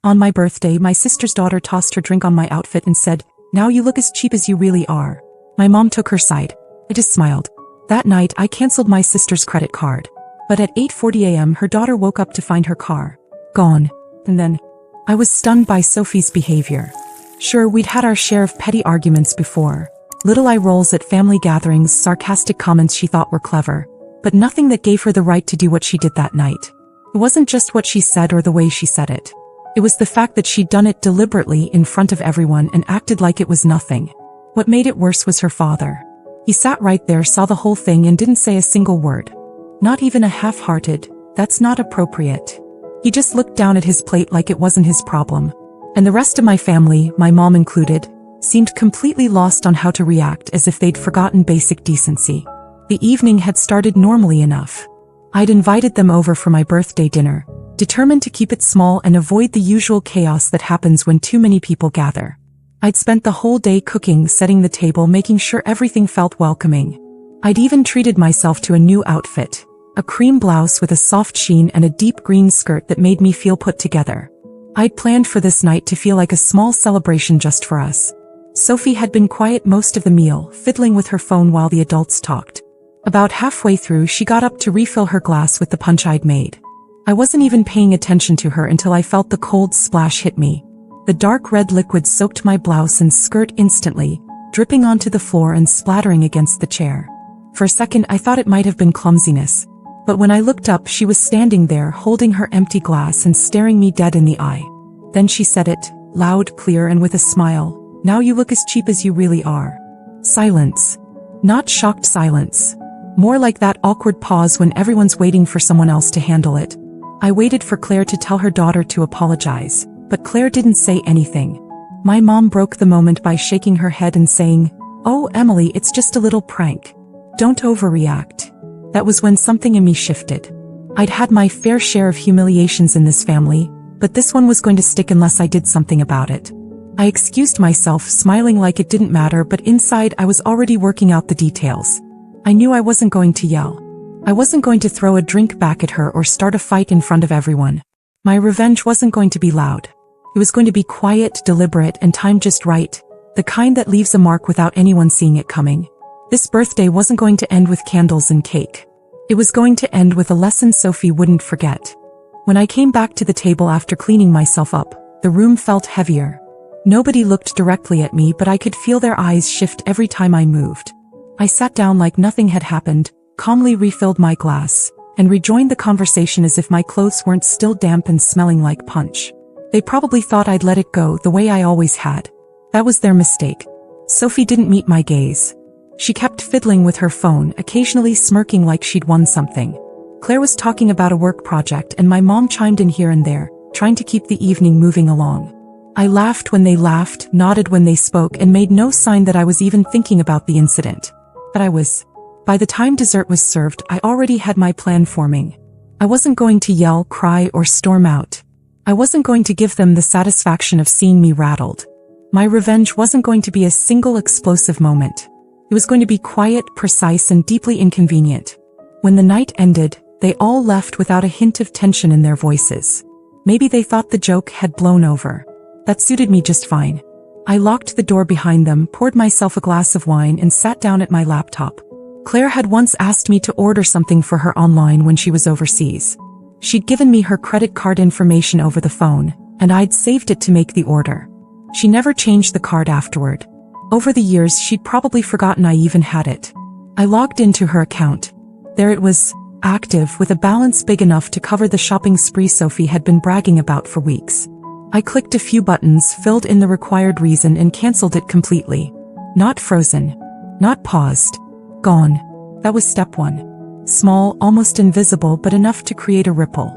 On my birthday, my sister's daughter tossed her drink on my outfit and said, "Now you look as cheap as you really are." My mom took her side. I just smiled. That night, I canceled my sister's credit card. But at 8:40 a.m., her daughter woke up to find her car gone. And then, I was stunned by Sophie's behavior. Sure, we'd had our share of petty arguments before. Little eye rolls at family gatherings, sarcastic comments she thought were clever. But nothing that gave her the right to do what she did that night. It wasn't just what she said or the way she said it. It was the fact that she'd done it deliberately in front of everyone and acted like it was nothing. What made it worse was her father. He sat right there, saw the whole thing and didn't say a single word. Not even a half-hearted, "That's not appropriate." He just looked down at his plate like it wasn't his problem. And the rest of my family, my mom included, seemed completely lost on how to react, as if they'd forgotten basic decency. The evening had started normally enough. I'd invited them over for my birthday dinner, determined to keep it small and avoid the usual chaos that happens when too many people gather. I'd spent the whole day cooking, setting the table, making sure everything felt welcoming. I'd even treated myself to a new outfit, a cream blouse with a soft sheen and a deep green skirt that made me feel put together. I'd planned for this night to feel like a small celebration just for us. Sophie had been quiet most of the meal, fiddling with her phone while the adults talked. About halfway through, she got up to refill her glass with the punch I'd made. I wasn't even paying attention to her until I felt the cold splash hit me. The dark red liquid soaked my blouse and skirt instantly, dripping onto the floor and splattering against the chair. For a second, I thought it might have been clumsiness. But when I looked up, she was standing there, holding her empty glass and staring me dead in the eye. Then she said it, loud, clear, and with a smile, "Now you look as cheap as you really are." Silence. Not shocked silence. More like that awkward pause when everyone's waiting for someone else to handle it. I waited for Claire to tell her daughter to apologize, but Claire didn't say anything. My mom broke the moment by shaking her head and saying, "Oh, Emily, it's just a little prank. Don't overreact." That was when something in me shifted. I'd had my fair share of humiliations in this family, but this one was going to stick unless I did something about it. I excused myself, smiling like it didn't matter, but inside I was already working out the details. I knew I wasn't going to yell. I wasn't going to throw a drink back at her or start a fight in front of everyone. My revenge wasn't going to be loud. It was going to be quiet, deliberate, and timed just right, the kind that leaves a mark without anyone seeing it coming. This birthday wasn't going to end with candles and cake. It was going to end with a lesson Sophie wouldn't forget. When I came back to the table after cleaning myself up, the room felt heavier. Nobody looked directly at me, but I could feel their eyes shift every time I moved. I sat down like nothing had happened, calmly refilled my glass, and rejoined the conversation as if my clothes weren't still damp and smelling like punch. They probably thought I'd let it go the way I always had. That was their mistake. Sophie didn't meet my gaze. She kept fiddling with her phone, occasionally smirking like she'd won something. Claire was talking about a work project and my mom chimed in here and there, trying to keep the evening moving along. I laughed when they laughed, nodded when they spoke, and made no sign that I was even thinking about the incident. But I was. By the time dessert was served, I already had my plan forming. I wasn't going to yell, cry, or storm out. I wasn't going to give them the satisfaction of seeing me rattled. My revenge wasn't going to be a single explosive moment. It was going to be quiet, precise, and deeply inconvenient. When the night ended, they all left without a hint of tension in their voices. Maybe they thought the joke had blown over. That suited me just fine. I locked the door behind them, poured myself a glass of wine, and sat down at my laptop. Claire had once asked me to order something for her online when she was overseas. She'd given me her credit card information over the phone, and I'd saved it to make the order. She never changed the card afterward. Over the years, she'd probably forgotten I even had it. I logged into her account. There it was, active, with a balance big enough to cover the shopping spree Sophie had been bragging about for weeks. I clicked a few buttons, filled in the required reason, and canceled it completely. Not frozen. Not paused. Gone. That was step one. Small, almost invisible, but enough to create a ripple.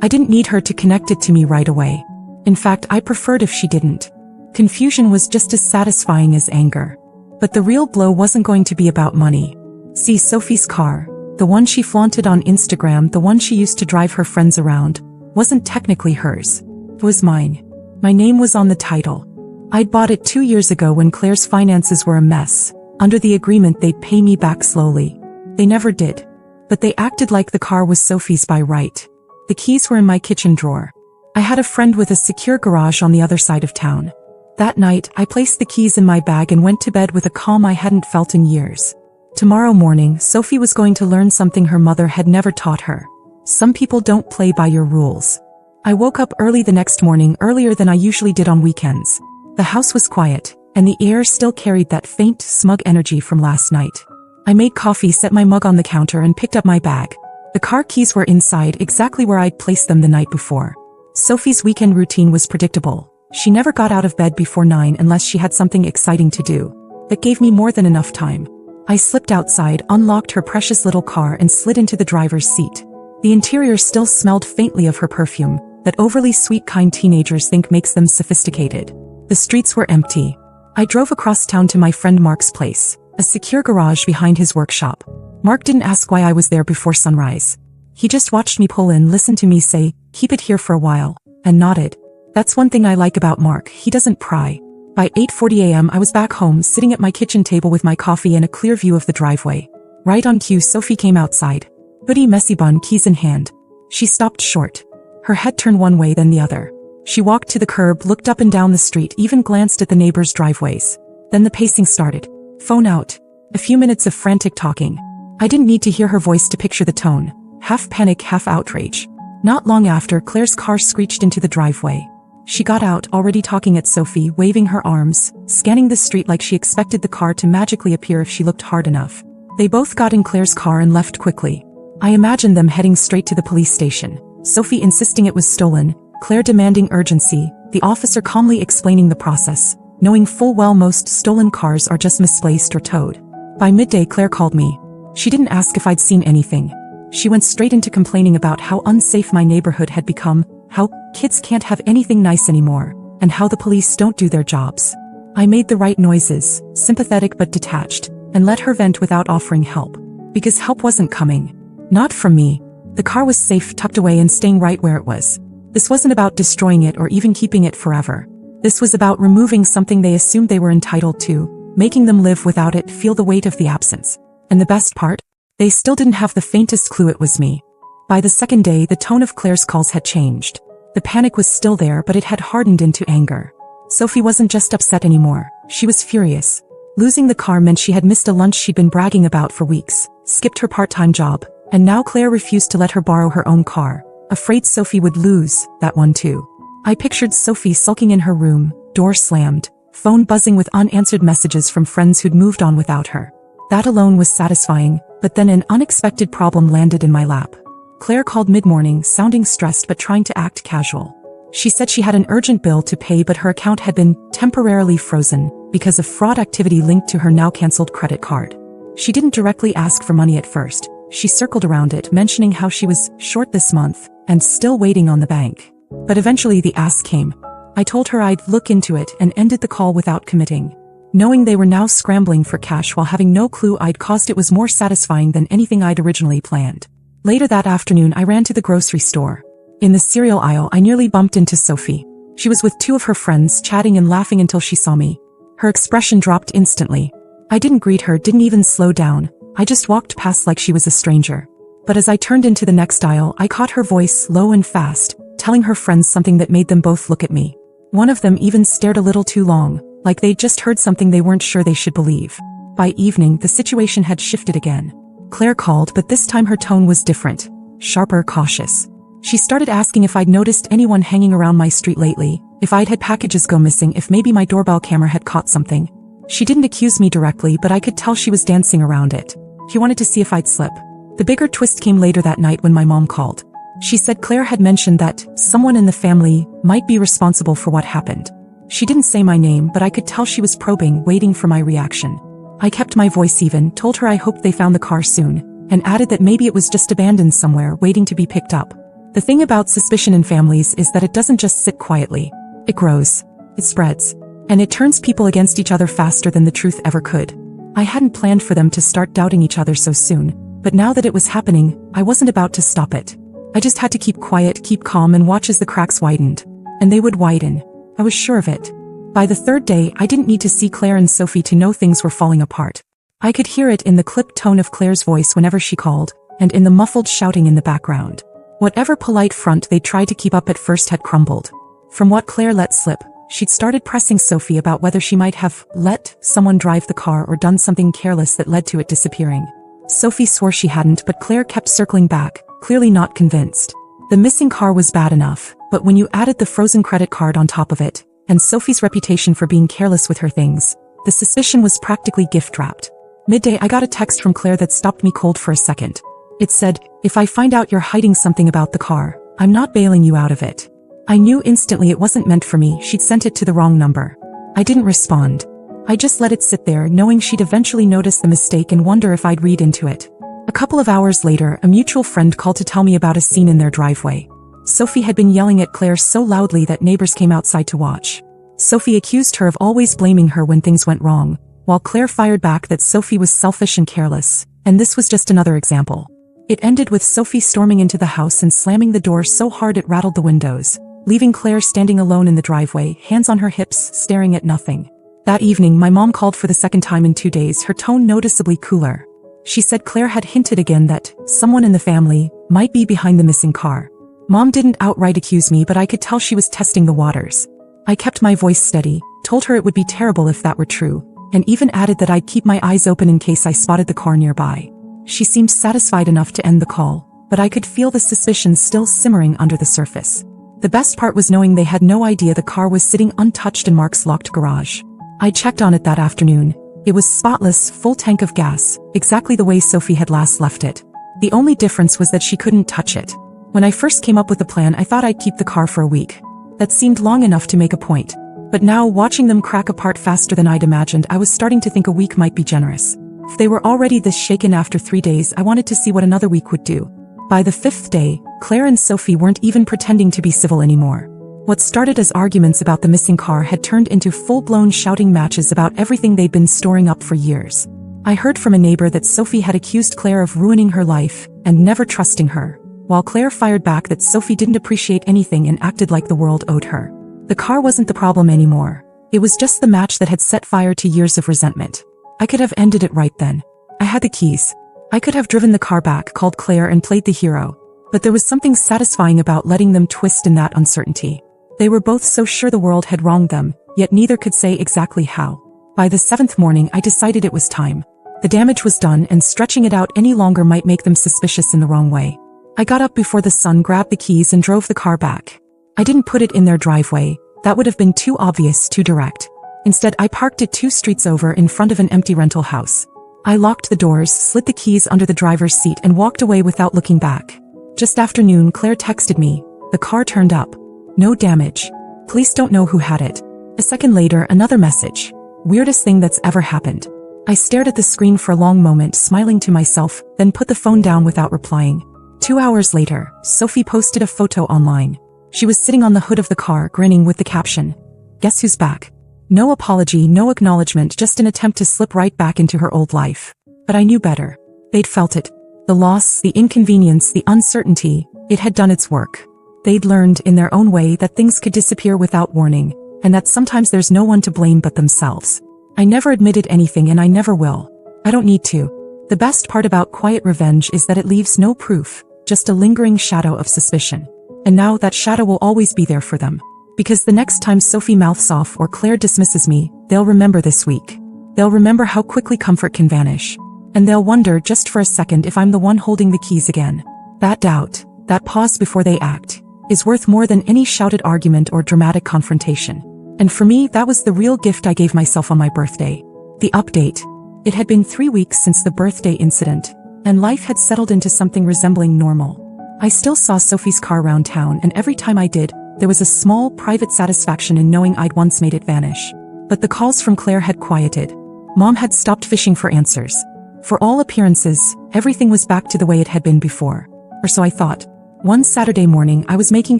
I didn't need her to connect it to me right away. In fact, I preferred if she didn't. Confusion was just as satisfying as anger. But the real blow wasn't going to be about money. See, Sophie's car, the one she flaunted on Instagram, the one she used to drive her friends around, wasn't technically hers. It was mine. My name was on the title. I'd bought it 2 years ago when Claire's finances were a mess, under the agreement they'd pay me back slowly. They never did. But they acted like the car was Sophie's by right. The keys were in my kitchen drawer. I had a friend with a secure garage on the other side of town. That night, I placed the keys in my bag and went to bed with a calm I hadn't felt in years. Tomorrow morning, Sophie was going to learn something her mother had never taught her. Some people don't play by your rules. I woke up early the next morning, earlier than I usually did on weekends. The house was quiet, and the air still carried that faint, smug energy from last night. I made coffee, set my mug on the counter, and picked up my bag. The car keys were inside, exactly where I'd placed them the night before. Sophie's weekend routine was predictable. She never got out of bed before 9 unless she had something exciting to do. That gave me more than enough time. I slipped outside, unlocked her precious little car, and slid into the driver's seat. The interior still smelled faintly of her perfume, that overly sweet kind teenagers think makes them sophisticated. The streets were empty. I drove across town to my friend Mark's place, a secure garage behind his workshop. Mark didn't ask why I was there before sunrise. He just watched me pull in, listened to me say, "Keep it here for a while," and nodded. That's one thing I like about Mark, he doesn't pry. By 8:40 a.m. I was back home, sitting at my kitchen table with my coffee and a clear view of the driveway. Right on cue, Sophie came outside. Hoodie, messy bun, keys in hand. She stopped short. Her head turned one way, then the other. She walked to the curb, looked up and down the street, even glanced at the neighbors' driveways. Then the pacing started. Phone out. A few minutes of frantic talking. I didn't need to hear her voice to picture the tone. Half panic, half outrage. Not long after, Claire's car screeched into the driveway. She got out, already talking at Sophie, waving her arms, scanning the street like she expected the car to magically appear if she looked hard enough. They both got in Claire's car and left quickly. I imagined them heading straight to the police station. Sophie insisting it was stolen, Claire demanding urgency, the officer calmly explaining the process, knowing full well most stolen cars are just misplaced or towed. By midday, Claire called me. She didn't ask if I'd seen anything. She went straight into complaining about how unsafe my neighborhood had become, how kids can't have anything nice anymore, and how the police don't do their jobs. I made the right noises, sympathetic but detached, and let her vent without offering help. Because help wasn't coming. Not from me. The car was safe, tucked away and staying right where it was. This wasn't about destroying it or even keeping it forever. This was about removing something they assumed they were entitled to, making them live without it, feel the weight of the absence. And the best part? They still didn't have the faintest clue it was me. By the second day, the tone of Claire's calls had changed. The panic was still there, but it had hardened into anger. Sophie wasn't just upset anymore. She was furious. Losing the car meant she had missed a lunch she'd been bragging about for weeks, skipped her part-time job, and now Claire refused to let her borrow her own car, afraid Sophie would lose that one too. I pictured Sophie sulking in her room, door slammed, phone buzzing with unanswered messages from friends who'd moved on without her. That alone was satisfying, but then an unexpected problem landed in my lap. Claire called mid-morning, sounding stressed but trying to act casual. She said she had an urgent bill to pay, but her account had been temporarily frozen because of fraud activity linked to her now canceled credit card. She didn't directly ask for money at first. She circled around it, mentioning how she was short this month and still waiting on the bank. But eventually the ask came. I told her I'd look into it and ended the call without committing. Knowing they were now scrambling for cash while having no clue I'd caused it was more satisfying than anything I'd originally planned. Later that afternoon, I ran to the grocery store. In the cereal aisle, I nearly bumped into Sophie. She was with two of her friends, chatting and laughing until she saw me. Her expression dropped instantly. I didn't greet her, didn't even slow down. I just walked past like she was a stranger. But as I turned into the next aisle, I caught her voice, low and fast, telling her friends something that made them both look at me. One of them even stared a little too long, like they'd just heard something they weren't sure they should believe. By evening, the situation had shifted again. Claire called, but this time her tone was different, sharper, cautious. She started asking if I'd noticed anyone hanging around my street lately, if I'd had packages go missing, if maybe my doorbell camera had caught something. She didn't accuse me directly, but I could tell she was dancing around it. She wanted to see if I'd slip. The bigger twist came later that night when my mom called. She said Claire had mentioned that someone in the family might be responsible for what happened. She didn't say my name, but I could tell she was probing, waiting for my reaction. I kept my voice even, told her I hoped they found the car soon, and added that maybe it was just abandoned somewhere, waiting to be picked up. The thing about suspicion in families is that it doesn't just sit quietly. It grows. It spreads. And it turns people against each other faster than the truth ever could. I hadn't planned for them to start doubting each other so soon, but now that it was happening, I wasn't about to stop it. I just had to keep quiet, keep calm, and watch as the cracks widened. And they would widen. I was sure of it. By the third day, I didn't need to see Claire and Sophie to know things were falling apart. I could hear it in the clipped tone of Claire's voice whenever she called, and in the muffled shouting in the background. Whatever polite front they tried to keep up at first had crumbled. From what Claire let slip, she'd started pressing Sophie about whether she might have let someone drive the car or done something careless that led to it disappearing. Sophie swore she hadn't, but Claire kept circling back, clearly not convinced. The missing car was bad enough, but when you added the frozen credit card on top of it, and Sophie's reputation for being careless with her things, the suspicion was practically gift-wrapped. Midday, I got a text from Claire that stopped me cold for a second. It said, "If I find out you're hiding something about the car, I'm not bailing you out of it." I knew instantly it wasn't meant for me. She'd sent it to the wrong number. I didn't respond. I just let it sit there, knowing she'd eventually notice the mistake and wonder if I'd read into it. A couple of hours later, a mutual friend called to tell me about a scene in their driveway. Sophie had been yelling at Claire so loudly that neighbors came outside to watch. Sophie accused her of always blaming her when things went wrong, while Claire fired back that Sophie was selfish and careless, and this was just another example. It ended with Sophie storming into the house and slamming the door so hard it rattled the windows, leaving Claire standing alone in the driveway, hands on her hips, staring at nothing. That evening, my mom called for the second time in 2 days, her tone noticeably cooler. She said Claire had hinted again that someone in the family might be behind the missing car. Mom didn't outright accuse me, but I could tell she was testing the waters. I kept my voice steady, told her it would be terrible if that were true, and even added that I'd keep my eyes open in case I spotted the car nearby. She seemed satisfied enough to end the call, but I could feel the suspicions still simmering under the surface. The best part was knowing they had no idea the car was sitting untouched in Mark's locked garage. I checked on it that afternoon. It was spotless, full tank of gas, exactly the way Sophie had last left it. The only difference was that she couldn't touch it. When I first came up with the plan, I thought I'd keep the car for a week. That seemed long enough to make a point. But now, watching them crack apart faster than I'd imagined, I was starting to think a week might be generous. If they were already this shaken after 3 days, I wanted to see what another week would do. By the 5th day, Claire and Sophie weren't even pretending to be civil anymore. What started as arguments about the missing car had turned into full-blown shouting matches about everything they'd been storing up for years. I heard from a neighbor that Sophie had accused Claire of ruining her life and never trusting her, while Claire fired back that Sophie didn't appreciate anything and acted like the world owed her. The car wasn't the problem anymore. It was just the match that had set fire to years of resentment. I could have ended it right then. I had the keys. I could have driven the car back, called Claire, and played the hero. But there was something satisfying about letting them twist in that uncertainty. They were both so sure the world had wronged them, yet neither could say exactly how. By the 7th morning, I decided it was time. The damage was done, and stretching it out any longer might make them suspicious in the wrong way. I got up before the sun, grabbed the keys, and drove the car back. I didn't put it in their driveway. That would have been too obvious, too direct. Instead, I parked it 2 streets over in front of an empty rental house. I locked the doors, slid the keys under the driver's seat, and walked away without looking back. Just after noon, Claire texted me. The car turned up. No damage. Police don't know who had it. A second later, another message. Weirdest thing that's ever happened. I stared at the screen for a long moment, smiling to myself, then put the phone down without replying. 2 hours later, Sophie posted a photo online. She was sitting on the hood of the car, grinning, with the caption, "Guess who's back?" No apology, no acknowledgement, just an attempt to slip right back into her old life. But I knew better. They'd felt it. The loss, the inconvenience, the uncertainty. It had done its work. They'd learned, in their own way, that things could disappear without warning, and that sometimes there's no one to blame but themselves. I never admitted anything, and I never will. I don't need to. The best part about quiet revenge is that it leaves no proof, just a lingering shadow of suspicion. And now that shadow will always be there for them. Because the next time Sophie mouths off or Claire dismisses me, they'll remember this week. They'll remember how quickly comfort can vanish. And they'll wonder, just for a second, if I'm the one holding the keys again. That doubt, that pause before they act, is worth more than any shouted argument or dramatic confrontation. And for me, that was the real gift I gave myself on my birthday. The update. It had been 3 weeks since the birthday incident, and life had settled into something resembling normal. I still saw Sophie's car around town, and every time I did, there was a small, private satisfaction in knowing I'd once made it vanish. But the calls from Claire had quieted. Mom had stopped fishing for answers. For all appearances, everything was back to the way it had been before. Or so I thought. One Saturday morning, I was making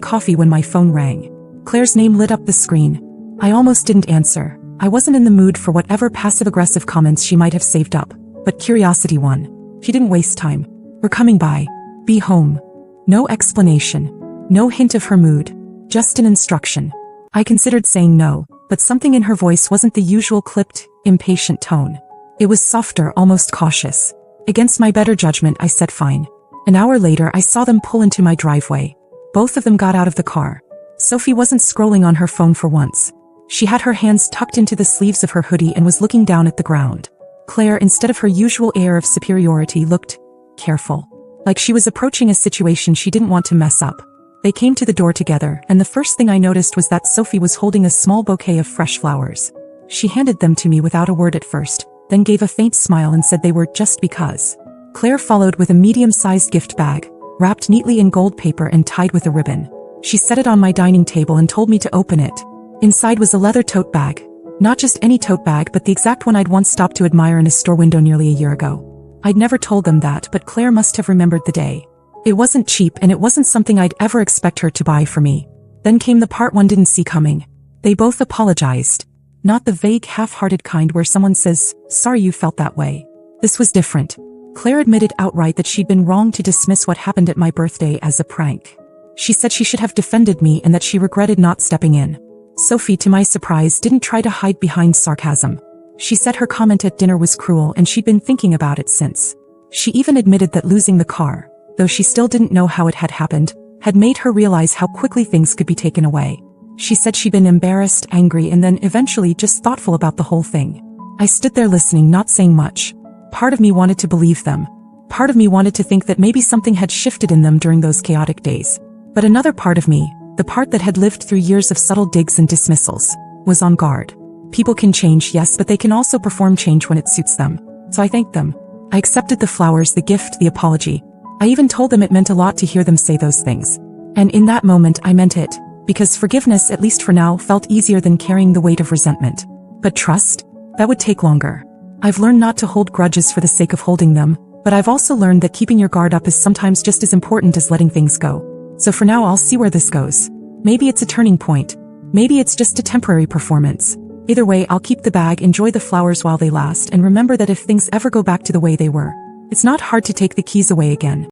coffee when my phone rang. Claire's name lit up the screen. I almost didn't answer. I wasn't in the mood for whatever passive-aggressive comments she might have saved up, but curiosity won. She didn't waste time. "We're coming by. Be home." No explanation. No hint of her mood. Just an instruction. I considered saying no, but something in her voice wasn't the usual clipped, impatient tone. It was softer, almost cautious. Against my better judgment, I said fine. An hour later, I saw them pull into my driveway. Both of them got out of the car. Sophie wasn't scrolling on her phone for once. She had her hands tucked into the sleeves of her hoodie and was looking down at the ground. Claire, instead of her usual air of superiority, looked careful, like she was approaching a situation she didn't want to mess up. They came to the door together, and the first thing I noticed was that Sophie was holding a small bouquet of fresh flowers. She handed them to me without a word at first, then gave a faint smile and said they were just because. Claire followed with a medium-sized gift bag, wrapped neatly in gold paper and tied with a ribbon. She set it on my dining table and told me to open it. Inside was a leather tote bag. Not just any tote bag, but the exact one I'd once stopped to admire in a store window nearly a year ago. I'd never told them that, but Claire must have remembered the day. It wasn't cheap, and it wasn't something I'd ever expect her to buy for me. Then came the part one didn't see coming. They both apologized. Not the vague, half-hearted kind where someone says, "Sorry you felt that way." This was different. Claire admitted outright that she'd been wrong to dismiss what happened at my birthday as a prank. She said she should have defended me and that she regretted not stepping in. Sophie, to my surprise, didn't try to hide behind sarcasm. She said her comment at dinner was cruel and she'd been thinking about it since. She even admitted that losing the car, though she still didn't know how it had happened, had made her realize how quickly things could be taken away. She said she'd been embarrassed, angry, and then eventually just thoughtful about the whole thing. I stood there listening, not saying much. Part of me wanted to believe them. Part of me wanted to think that maybe something had shifted in them during those chaotic days. But another part of me, the part that had lived through years of subtle digs and dismissals, was on guard. People can change, yes, but they can also perform change when it suits them. So I thanked them. I accepted the flowers, the gift, the apology. I even told them it meant a lot to hear them say those things. And in that moment, I meant it. Because forgiveness, at least for now, felt easier than carrying the weight of resentment. But trust? That would take longer. I've learned not to hold grudges for the sake of holding them, but I've also learned that keeping your guard up is sometimes just as important as letting things go. So for now, I'll see where this goes. Maybe it's a turning point. Maybe it's just a temporary performance. Either way, I'll keep the bag, enjoy the flowers while they last, and remember that if things ever go back to the way they were, it's not hard to take the keys away again.